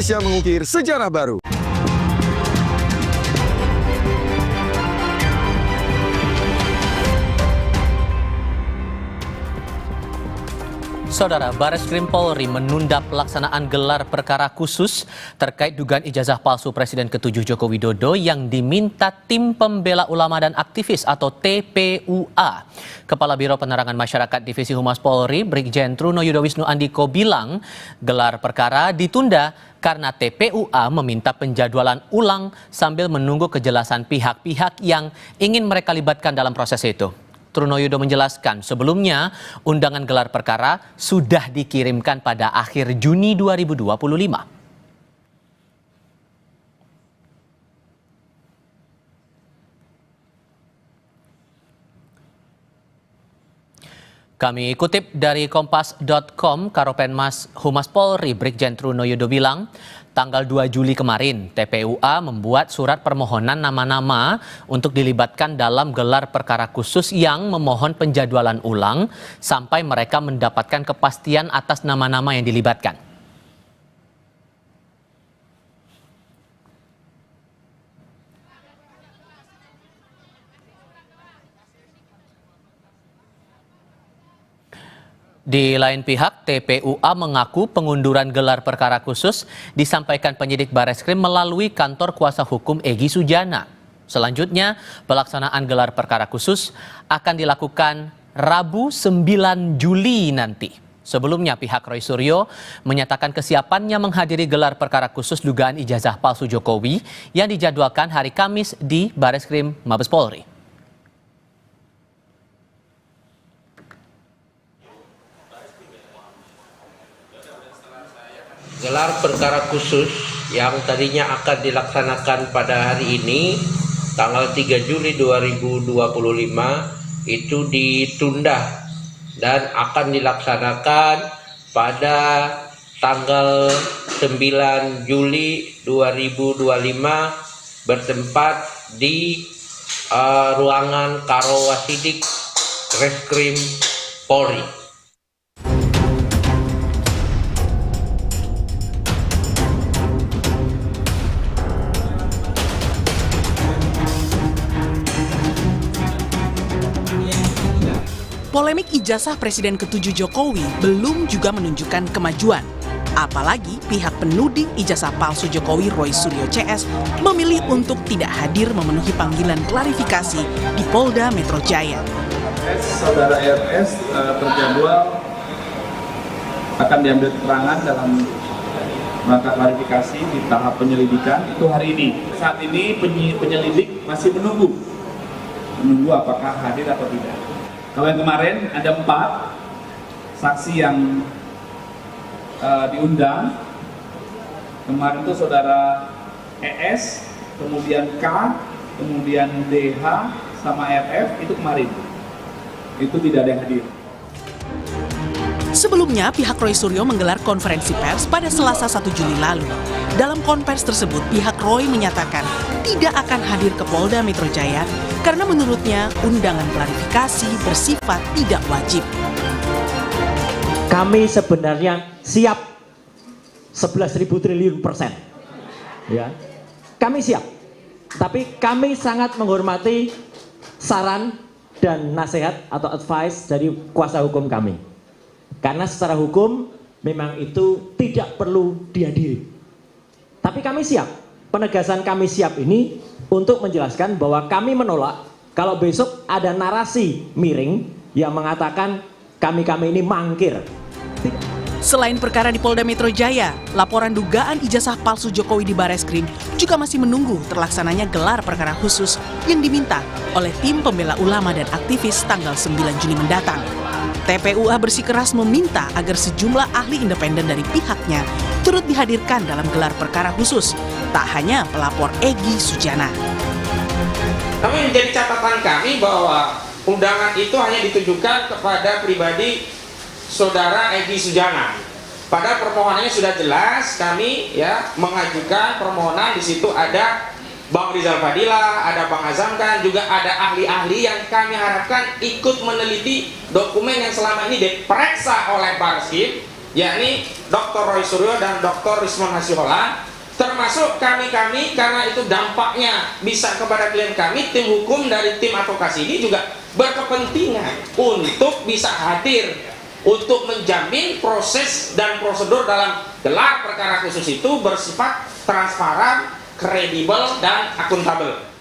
Indonesia mengukir sejarah baru. Saudara, Bareskrim Polri menunda pelaksanaan gelar perkara khusus terkait dugaan ijazah palsu Presiden ke-7 Joko Widodo yang diminta Tim Pembela Ulama dan Aktivis atau TPUA. Kepala Biro Penerangan Masyarakat Divisi Humas Polri, Brigjen Truno Yudo Wisnu Andiko bilang gelar perkara ditunda karena TPUA meminta penjadwalan ulang sambil menunggu kejelasan pihak-pihak yang ingin mereka libatkan dalam proses itu. Truno Yudo menjelaskan sebelumnya undangan gelar perkara sudah dikirimkan pada akhir Juni 2025. Kami kutip dari kompas.com, Karopenmas Humas Polri Brigjen Truno Yudo bilang, tanggal 2 Juli kemarin TPUA membuat surat permohonan nama-nama untuk dilibatkan dalam gelar perkara khusus yang memohon penjadwalan ulang sampai mereka mendapatkan kepastian atas nama-nama yang dilibatkan. Di lain pihak, TPUA mengaku pengunduran gelar perkara khusus disampaikan penyidik Bareskrim melalui kantor kuasa hukum Egy Sujana. Selanjutnya, pelaksanaan gelar perkara khusus akan dilakukan Rabu 9 Juli nanti. Sebelumnya, pihak Roy Suryo menyatakan kesiapannya menghadiri gelar perkara khusus dugaan ijazah palsu Jokowi yang dijadwalkan hari Kamis di Bareskrim Mabes Polri. Gelar perkara khusus yang tadinya akan dilaksanakan pada hari ini, tanggal 3 Juli 2025, itu ditunda dan akan dilaksanakan pada tanggal 9 Juli 2025 bertempat di ruangan Karowasidik Reskrim Polri. Polemik ijazah Presiden ke-7 Jokowi belum juga menunjukkan kemajuan. Apalagi pihak penuding ijazah palsu Jokowi Roy Suryo CS memilih untuk tidak hadir memenuhi panggilan klarifikasi di Polda Metro Jaya. Saudara RS terjadwal akan diambil keterangan dalam rangka klarifikasi di tahap penyelidikan itu hari ini. Saat ini penyelidik masih menunggu apakah hadir atau tidak. Kalau yang kemarin ada 4 saksi yang diundang. Kemarin itu saudara ES, kemudian K, kemudian DH, sama RF, itu kemarin. Itu tidak ada yang hadir. Sebelumnya, pihak Roy Suryo menggelar konferensi pers pada Selasa 1 Juli lalu. Dalam konferensi tersebut, pihak Roy menyatakan tidak akan hadir ke Polda Metro Jaya karena menurutnya undangan klarifikasi bersifat tidak wajib. Kami sebenarnya siap 11.000 triliun %. Ya. Kami siap. Tapi kami sangat menghormati saran dan nasihat atau advice dari kuasa hukum kami. Karena secara hukum memang itu tidak perlu dihadiri. Tapi kami siap, penegasan kami siap ini untuk menjelaskan bahwa kami menolak kalau besok ada narasi miring yang mengatakan kami ini mangkir. Selain perkara di Polda Metro Jaya, laporan dugaan ijazah palsu Jokowi di Bareskrim juga masih menunggu terlaksananya gelar perkara khusus yang diminta oleh Tim Pembela Ulama dan Aktivis tanggal 9 Juni mendatang. TPUA bersikeras meminta agar sejumlah ahli independen dari pihaknya turut dihadirkan dalam gelar perkara khusus, tak hanya pelapor Egy Sujana. Kami menjadi catatan kami bahwa undangan itu hanya ditujukan kepada pribadi Saudara Egy Sujana. Pada permohonannya sudah jelas, kami mengajukan permohonan, di situ ada Bang Rizal Fadila, ada Bang Azamkan, juga ada ahli-ahli yang kami harapkan ikut meneliti dokumen yang selama ini diperiksa oleh Bareskrim yakni Dr. Roy Suryo dan Dr. Rismon Hasihola, termasuk kami-kami, karena itu dampaknya bisa kepada klien kami. Tim hukum dari tim advokasi ini juga berkepentingan untuk bisa hadir untuk menjamin proses dan prosedur dalam gelar perkara khusus itu bersifat transparan, kredibel, dan akuntabel.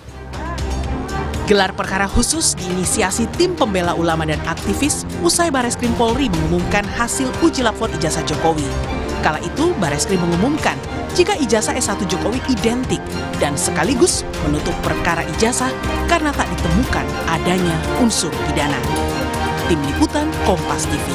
Gelar perkara khusus diinisiasi tim pembela ulama dan aktivis usai Bareskrim Polri mengumumkan hasil uji lapor ijazah Jokowi. Kala itu Bareskrim mengumumkan jika ijazah S1 Jokowi identik dan sekaligus menutup perkara ijazah karena tak ditemukan adanya unsur pidana. Tim Liputan Kompas TV.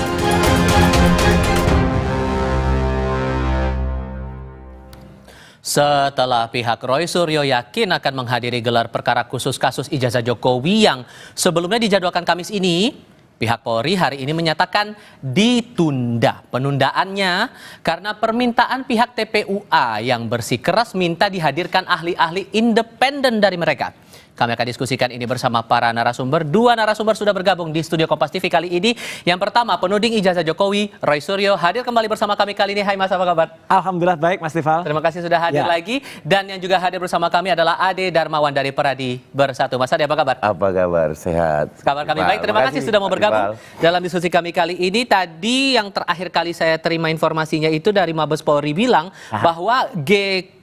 Setelah pihak Roy Suryo yakin akan menghadiri gelar perkara khusus kasus ijazah Jokowi yang sebelumnya dijadwalkan Kamis ini, pihak Polri hari ini menyatakan ditunda penundaannya karena permintaan pihak TPUA yang bersikeras minta dihadirkan ahli-ahli independen dari mereka. Kami akan diskusikan ini bersama para narasumber. Dua narasumber sudah bergabung di studio Kompas TV kali ini. Yang pertama, penuding ijazah Jokowi, Roy Suryo, hadir kembali bersama kami kali ini. Hai Mas, apa kabar? Alhamdulillah baik Mas Tifal. Terima kasih sudah hadir lagi. Dan yang juga hadir bersama kami adalah Ade Darmawan dari Peradi Bersatu. Mas Ade, apa kabar? Apa kabar? Sehat. Kabar kami baik. Terima kasih sudah mau bergabung dalam diskusi kami kali ini. Tadi yang terakhir kali saya terima informasinya itu dari Mabes Polri bilang bahwa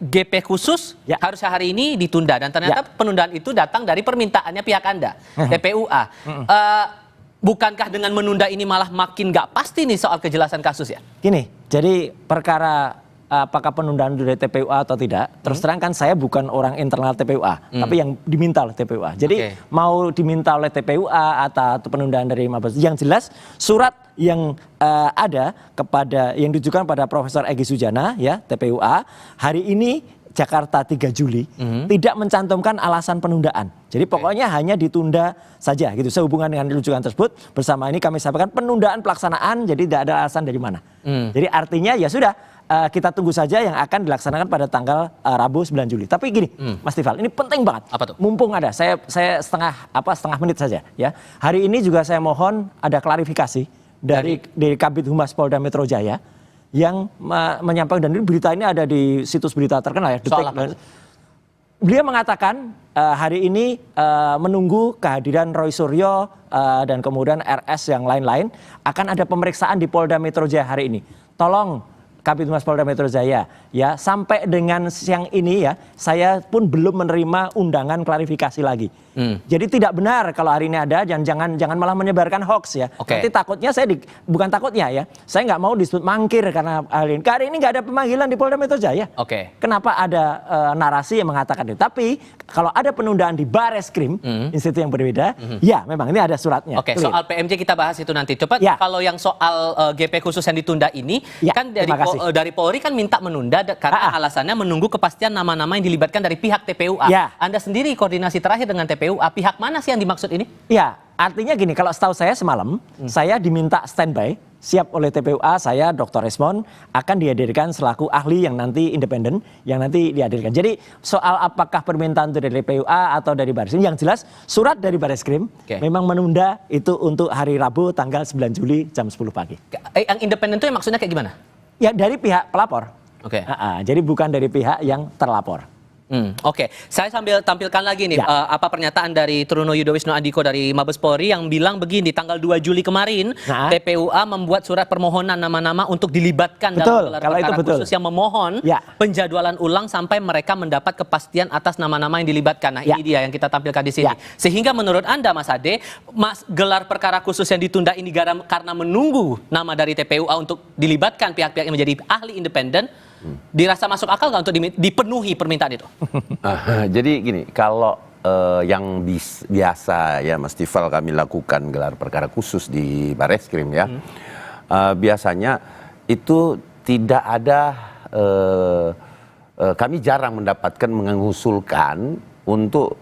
GP khusus harusnya hari ini ditunda. Dan ternyata penundaan itu datang dari permintaannya pihak Anda, TPUA. Bukankah dengan menunda ini malah makin nggak pasti nih soal kejelasan kasus ya? Gini, jadi perkara apakah penundaan dari TPUA atau tidak, terus terang kan saya bukan orang internal TPUA, tapi yang diminta oleh TPUA. Jadi mau diminta oleh TPUA atau penundaan dari Mabes, yang jelas surat yang ada kepada yang ditujukan pada Profesor Egy Sujana ya TPUA hari ini Jakarta 3 Juli tidak mencantumkan alasan penundaan. Jadi pokoknya hanya ditunda saja gitu. Sehubungan dengan rujukan tersebut, bersama ini kami sampaikan penundaan pelaksanaan, jadi tidak ada alasan dari mana. Jadi artinya ya sudah, kita tunggu saja yang akan dilaksanakan pada tanggal Rabu 9 Juli. Tapi gini, Mas Tifal, ini penting banget. Apa tuh? Mumpung ada, saya setengah menit saja ya. Hari ini juga saya mohon ada klarifikasi dari Kabid Humas Polda Metro Jaya yang menyampaikan, dan berita ini ada di situs berita terkenal ya, Detik. Beliau mengatakan hari ini menunggu kehadiran Roy Suryo dan kemudian RS yang lain-lain, akan ada pemeriksaan di Polda Metro Jaya hari ini. Tolong Kabid Humas Polda Metro Jaya ya, sampai dengan siang ini ya, saya pun belum menerima undangan klarifikasi lagi. Jadi tidak benar kalau hari ini ada, dan jangan malah menyebarkan hoax ya. Nanti takutnya bukan takutnya ya, saya nggak mau disebut mangkir karena hari ini nggak ada pemanggilan di Polda Metro Jaya. Kenapa ada narasi yang mengatakan itu? Tapi kalau ada penundaan di Bareskrim, institusi yang berbeda, ya memang ini ada suratnya. Soal PMJ kita bahas itu nanti. Coba kalau yang soal GP khusus yang ditunda ini, kan dari Polri kan minta menunda karena alasannya menunggu kepastian nama-nama yang dilibatkan dari pihak TPUA. Anda sendiri koordinasi terakhir dengan TPUA, pihak mana sih yang dimaksud ini? Ya, artinya gini, kalau setahu saya semalam, saya diminta standby, siap oleh TPUA, saya Dr. Resmon akan dihadirkan selaku ahli yang nanti independen, yang nanti dihadirkan. Jadi soal apakah permintaan itu dari TPUA atau dari Bareskrim, yang jelas surat dari Bareskrim memang menunda itu untuk hari Rabu tanggal 9 Juli jam 10 pagi. Yang independen itu maksudnya kayak gimana? Ya dari pihak pelapor. Jadi bukan dari pihak yang terlapor. Saya sambil tampilkan lagi nih apa pernyataan dari Truno Yudowisno Andiko dari Mabes Polri yang bilang begini, tanggal 2 Juli kemarin TPUA membuat surat permohonan nama-nama untuk dilibatkan dalam gelar perkara khusus yang memohon penjadwalan ulang sampai mereka mendapat kepastian atas nama-nama yang dilibatkan. Nah ini dia yang kita tampilkan di sini. Sehingga menurut Anda Mas Ade, gelar perkara khusus yang ditunda ini karena menunggu nama dari TPUA untuk dilibatkan pihak-pihak yang menjadi ahli independen, dirasa masuk akal nggak untuk dipenuhi permintaan itu? Jadi gini, kalau yang biasa ya Mas Tifal kami lakukan gelar perkara khusus di Bareskrim ya, biasanya itu tidak ada, kami jarang mendapatkan mengusulkan untuk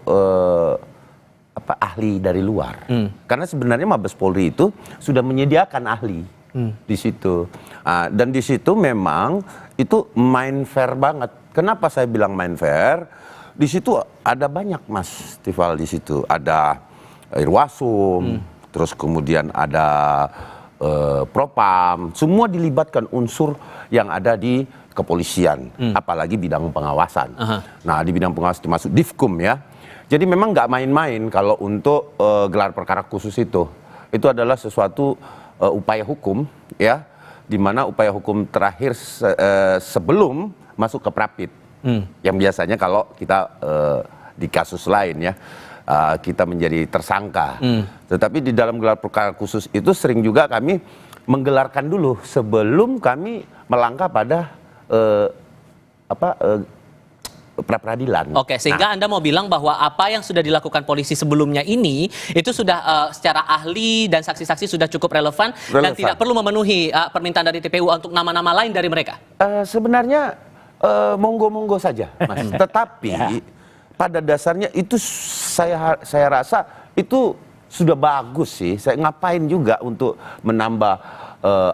ahli dari luar, karena sebenarnya Mabes Polri itu sudah menyediakan ahli di situ, dan di situ memang itu main fair banget. Kenapa saya bilang main fair? Di situ ada banyak Mas Tifal, di situ ada Irwasum, terus kemudian ada Propam, semua dilibatkan unsur yang ada di kepolisian, apalagi bidang pengawasan. Nah, di bidang pengawasan termasuk Divkum ya. Jadi memang nggak main-main kalau untuk gelar perkara khusus itu adalah sesuatu upaya hukum ya, di mana upaya hukum terakhir sebelum masuk ke Prapit, yang biasanya kalau kita di kasus lain ya. Kita menjadi tersangka. Tetapi di dalam gelar perkara khusus itu sering juga kami menggelarkan dulu sebelum kami melangkah pada pra-peradilan. Oke, sehingga Anda mau bilang bahwa apa yang sudah dilakukan polisi sebelumnya ini itu sudah secara ahli dan saksi-saksi sudah cukup relevan dan tidak perlu memenuhi permintaan dari TPU untuk nama-nama lain dari mereka? Sebenarnya monggo-monggo saja, Mas. Tetapi pada dasarnya itu saya rasa itu sudah bagus sih. Saya ngapain juga untuk menambah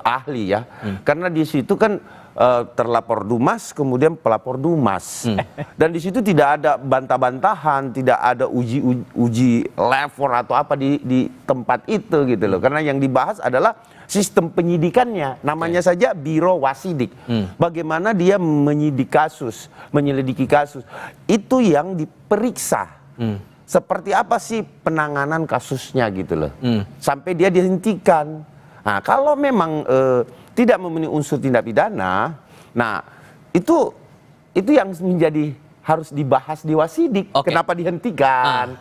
ahli ya, karena di situ kan terlapor Dumas kemudian pelapor Dumas, dan di situ tidak ada bantah-bantahan, tidak ada uji level atau apa di tempat itu gitu loh, karena yang dibahas adalah sistem penyidikannya, namanya saja Biro Wasidik. Bagaimana dia menyelidiki kasus, itu yang diperiksa. Seperti apa sih penanganan kasusnya gitu loh, sampai dia dihentikan. Nah, kalau memang tidak memenuhi unsur tindak pidana, nah itu yang menjadi harus dibahas di Wasidik. Kenapa dihentikan?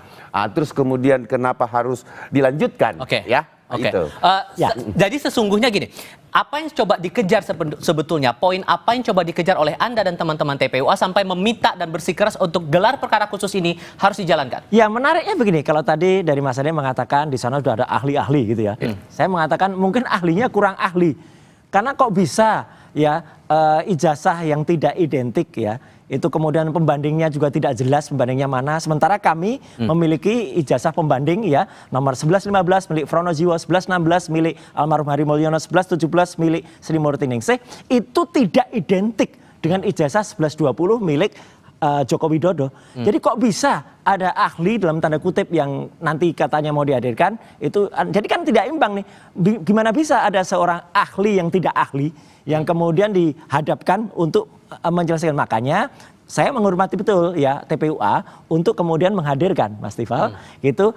Terus kemudian kenapa harus dilanjutkan? Ya. Itu. Jadi sesungguhnya gini, apa yang coba dikejar sebetulnya, poin apa yang coba dikejar oleh Anda dan teman-teman TPUA sampai meminta dan bersikeras untuk gelar perkara khusus ini harus dijalankan? Ya, menariknya begini, kalau tadi dari Mas Ade mengatakan di sana sudah ada ahli-ahli gitu ya. Saya mengatakan mungkin ahlinya kurang ahli. Karena kok bisa ya ijazah yang tidak identik ya, itu kemudian pembandingnya juga tidak jelas pembandingnya mana. Sementara kami memiliki ijazah pembanding ya, nomor 1115 milik Fronojiwo, 1116 milik almarhum Hari Mulyono, 1117 milik Sri Murti Ningsih, itu tidak identik dengan ijazah 1120 milik Joko Widodo. Jadi kok bisa ada ahli dalam tanda kutip yang nanti katanya mau dihadirkan itu, jadi kan tidak imbang nih. Gimana bisa ada seorang ahli yang tidak ahli yang kemudian dihadapkan untuk menjelaskan? Makanya saya menghormati betul ya TPUA untuk kemudian menghadirkan Mas Tifal gitu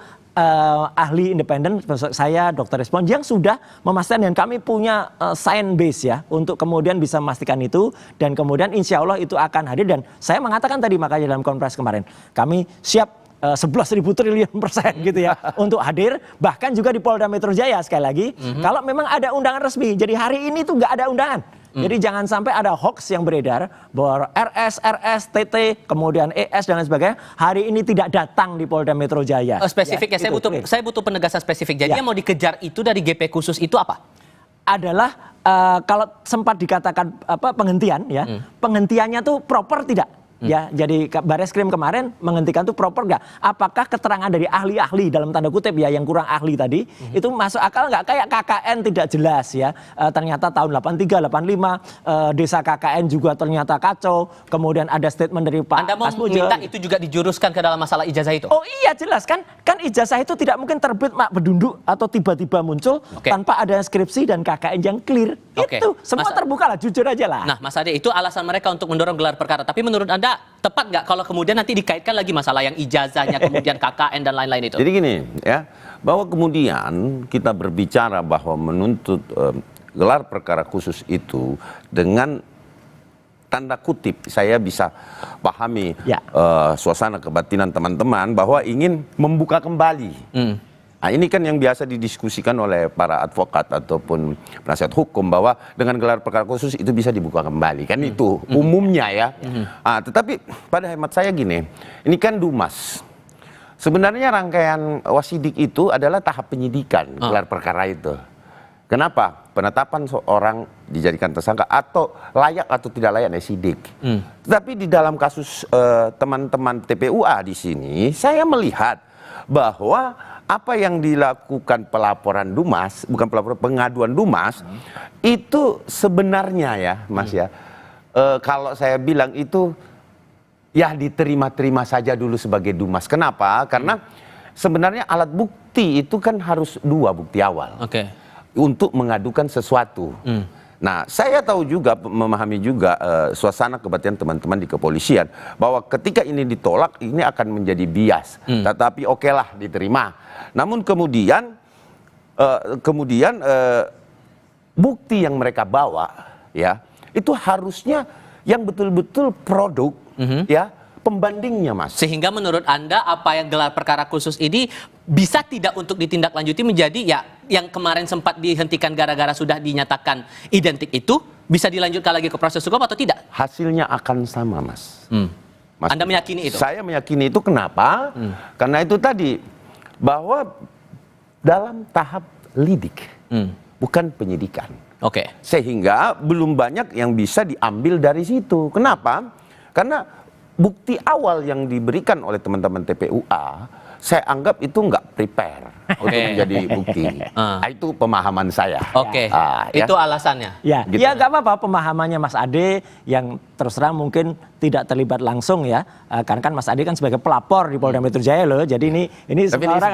ahli independen saya Dr. Respon yang sudah memastikan, dan kami punya science base ya untuk kemudian bisa memastikan itu, dan kemudian insya Allah itu akan hadir. Dan saya mengatakan tadi makanya dalam konferensi kemarin kami siap 11.000 triliun % gitu ya untuk hadir, bahkan juga di Polda Metro Jaya sekali lagi kalau memang ada undangan resmi. Jadi hari ini tuh nggak ada undangan. Jadi jangan sampai ada hoax yang beredar bahwa RS, TT, kemudian ES dan lain sebagainya hari ini tidak datang di Polda Metro Jaya. Spesifik ya, saya butuh penegasan spesifik. Jadi yang mau dikejar itu dari GP khusus itu apa? Adalah kalau sempat dikatakan penghentian ya, penghentiannya tuh proper tidak? Ya, jadi Bareskrim kemarin menghentikan tuh proper nggak? Apakah keterangan dari ahli-ahli dalam tanda kutip ya yang kurang ahli tadi itu masuk akal nggak? Kayak KKN tidak jelas ya. Ternyata tahun 83, 85 desa KKN juga ternyata kacau. Kemudian ada statement dari Pak Anda mau minta itu juga dijuruskan ke dalam masalah ijazah itu? Oh iya jelas kan ijazah itu tidak mungkin terbit mak bedunduk atau tiba-tiba muncul tanpa ada skripsi dan KKN yang clear. Itu semua terbuka lah, jujur aja lah. Nah Mas Ade, itu alasan mereka untuk mendorong gelar perkara. Tapi menurut Anda tepat nggak kalau kemudian nanti dikaitkan lagi masalah yang ijazahnya, kemudian KKN dan lain-lain itu? Jadi gini ya, bahwa kemudian kita berbicara bahwa menuntut gelar perkara khusus itu dengan tanda kutip, saya bisa pahami suasana kebatinan teman-teman bahwa ingin membuka kembali. Nah, ini kan yang biasa didiskusikan oleh para advokat ataupun penasihat hukum bahwa dengan gelar perkara khusus itu bisa dibuka kembali. Kan itu umumnya ya. Tetapi pada hemat saya gini, ini kan Dumas. Sebenarnya rangkaian Wasidik itu adalah tahap penyidikan gelar perkara itu. Kenapa? Penetapan seorang dijadikan tersangka atau layak atau tidak layak sidik. Tetapi di dalam kasus teman-teman TPUA di sini, saya melihat bahwa apa yang dilakukan pelaporan Dumas, bukan pelaporan, pengaduan Dumas, itu sebenarnya ya Mas ya, kalau saya bilang itu ya diterima-terima saja dulu sebagai Dumas. Kenapa? Karena sebenarnya alat bukti itu kan harus 2 bukti awal. untuk mengadukan sesuatu. Nah, saya tahu juga, memahami juga suasana kebatinan teman-teman di kepolisian bahwa ketika ini ditolak, ini akan menjadi bias. Tetapi okelah diterima. Namun kemudian bukti yang mereka bawa, ya, itu harusnya yang betul-betul produk, ya, pembandingnya, Mas. Sehingga menurut Anda apa yang gelar perkara khusus ini bisa tidak untuk ditindaklanjuti menjadi ya yang kemarin sempat dihentikan gara-gara sudah dinyatakan identik itu bisa dilanjutkan lagi ke proses hukum atau tidak? Hasilnya akan sama, Mas. Mas, Anda meyakini itu? Saya meyakini itu. Kenapa? Karena itu tadi bahwa dalam tahap lidik, bukan penyidikan. Oke. Sehingga belum banyak yang bisa diambil dari situ. Kenapa? Karena bukti awal yang diberikan oleh teman-teman TPUA, saya anggap itu nggak prepare untuk menjadi bukti. Itu pemahaman saya. Oke. Ya. Itu alasannya. Ya, Gitu. ya nggak apa-apa pemahamannya Mas Ade yang terus terang mungkin tidak terlibat langsung ya, karena kan Mas Ade kan sebagai pelapor di Polda Metro Jaya loh, jadi ini Tapi semua ini orang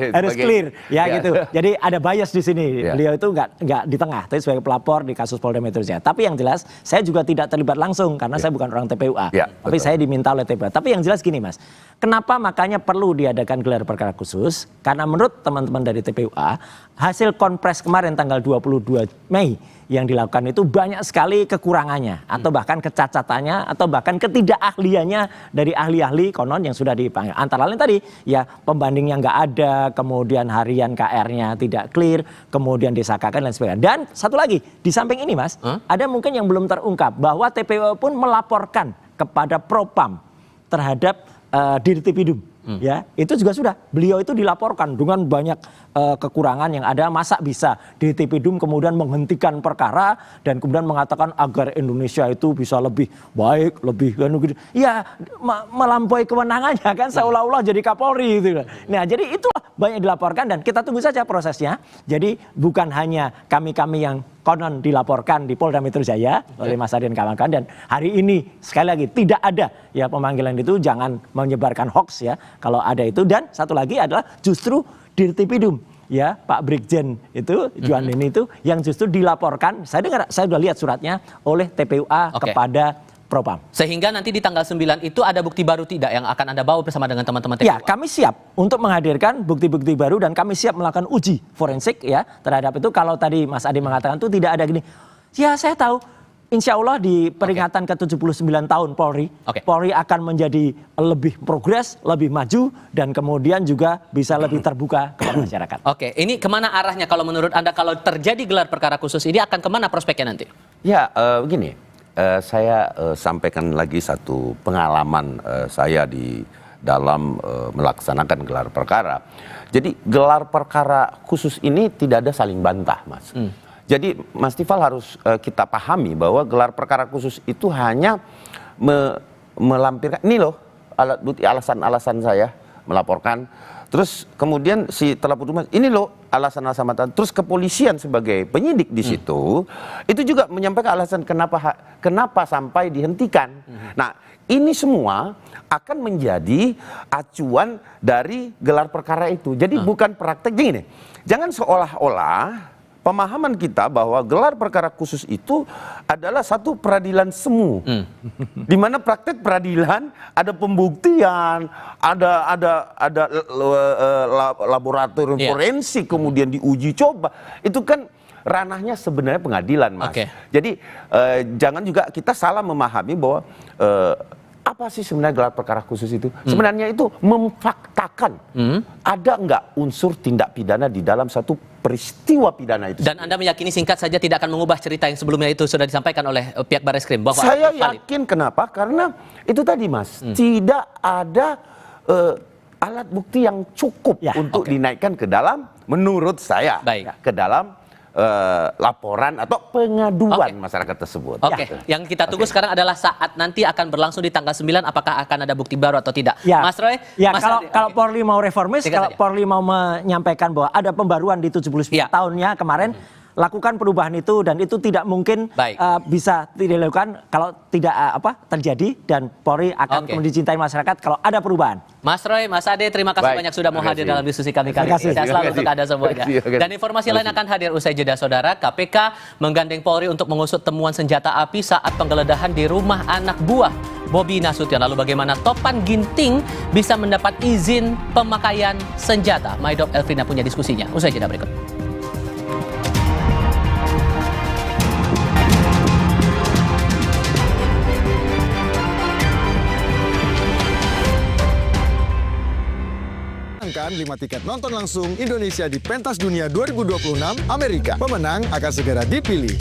harus clear ya, gitu. Jadi ada bias di sini. Beliau itu nggak di tengah, tapi sebagai pelapor di kasus Polda Metro Jaya. Tapi yang jelas saya juga tidak terlibat langsung karena saya bukan orang TPUA, tapi saya diminta oleh TPUA. Tapi yang jelas gini, Mas, kenapa makanya perlu diadakan gelar perkara khusus? Karena menurut teman-teman dari TPUA, hasil konpres kemarin tanggal 22 Mei yang dilakukan itu banyak sekali kekurangannya atau bahkan kecacatannya atau bahkan ketidakahliannya dari ahli-ahli konon yang sudah dipanggil. Antara lain tadi ya pembandingnya nggak ada, kemudian harian KR-nya tidak clear, kemudian disakakan dan sebagainya. Dan satu lagi di samping ini, Mas, ada mungkin yang belum terungkap bahwa TPU pun melaporkan kepada Propam terhadap Dirtipidum. Ya, itu juga sudah. Beliau itu dilaporkan dengan banyak kekurangan yang ada. Masa bisa Dirtipidum kemudian menghentikan perkara dan kemudian mengatakan agar Indonesia itu bisa lebih baik, lebih ya melampaui kewenangannya kan, seolah-olah jadi Kapolri gitu. Nah, jadi itulah banyak dilaporkan dan kita tunggu saja prosesnya. Jadi bukan hanya kami-kami yang konon dilaporkan di Polda Metro Jaya oleh Mas Ade dan kawan-kawan, dan hari ini sekali lagi tidak ada ya pemanggilan itu, jangan menyebarkan hoax ya kalau ada itu. Dan satu lagi adalah justru Dirtipidum ya Pak Brigjen itu Juan ini itu yang justru dilaporkan, saya sudah lihat suratnya oleh TPUA kepada Propam. Sehingga nanti di tanggal 9 itu ada bukti baru tidak yang akan Anda bawa bersama dengan teman-teman TPUA? Ya, kami siap untuk menghadirkan bukti-bukti baru dan kami siap melakukan uji forensik ya terhadap itu. Kalau tadi Mas Ade mengatakan itu tidak ada gini. Ya, saya tahu insya Allah di peringatan ke-79 tahun Polri, Polri akan menjadi lebih progres, lebih maju dan kemudian juga bisa lebih terbuka kepada masyarakat. Oke, ini kemana arahnya kalau menurut Anda kalau terjadi gelar perkara khusus ini akan kemana prospeknya nanti? Ya, begini. Saya sampaikan lagi satu pengalaman saya di dalam melaksanakan gelar perkara. Jadi gelar perkara khusus ini tidak ada saling bantah, Mas. Jadi Mas Tifal harus kita pahami bahwa gelar perkara khusus itu hanya melampirkan, ini loh alat bukti alasan-alasan saya melaporkan. Terus kemudian si terlapor rumah, ini loh alasan-alasan mata. Terus kepolisian sebagai penyidik di situ, itu juga menyampaikan alasan kenapa sampai dihentikan. Nah, ini semua akan menjadi acuan dari gelar perkara itu. Jadi bukan praktek gini. Jangan seolah-olah pemahaman kita bahwa gelar perkara khusus itu adalah satu peradilan semu, di mana praktek peradilan ada pembuktian, ada laboratorium forensik, kemudian diuji coba. Itu kan ranahnya sebenarnya pengadilan, Mas. Jadi jangan juga kita salah memahami bahwa apa sih sebenarnya gelar perkara khusus itu? Sebenarnya itu memfaktakan ada nggak unsur tindak pidana di dalam satu peristiwa pidana itu. Dan Anda meyakini singkat saja tidak akan mengubah cerita yang sebelumnya itu sudah disampaikan oleh pihak Barreskrim bahwa saya yakin kenapa? Karena itu tadi, Mas, tidak ada alat bukti yang cukup untuk dinaikkan ke dalam, menurut saya, ke dalam laporan atau pengaduan masyarakat tersebut. Yang kita tunggu sekarang adalah saat nanti akan berlangsung di tanggal 9, apakah akan ada bukti baru atau tidak. Mas Roy? Ya, kalau Polri mau reformis, kalau Polri mau menyampaikan bahwa ada pembaruan di 79 tahunnya kemarin, lakukan perubahan itu dan itu tidak mungkin Baik. bisa tidak dilakukan kalau tidak terjadi dan Polri akan Oke. kemudian dicintai masyarakat kalau ada perubahan. Mas Roy, Mas Ade, terima kasih Baik, banyak sudah mau terima hadir kasih. dalam diskusi kami kali Terima ini. kasih. Sehat selalu Terima untuk kasih. Anda semuanya. Terima kasih. Dan informasi lain akan hadir usai jeda, saudara. KPK menggandeng Polri untuk mengusut temuan senjata api saat penggeledahan di rumah anak buah Bobi Nasution. Lalu bagaimana Topan Ginting bisa mendapat izin pemakaian senjata? Maidop Elvina punya diskusinya. Usai jeda berikut. Kan 5 tiket nonton langsung Indonesia di Pentas Dunia 2026 Amerika. Pemenang akan segera dipilih.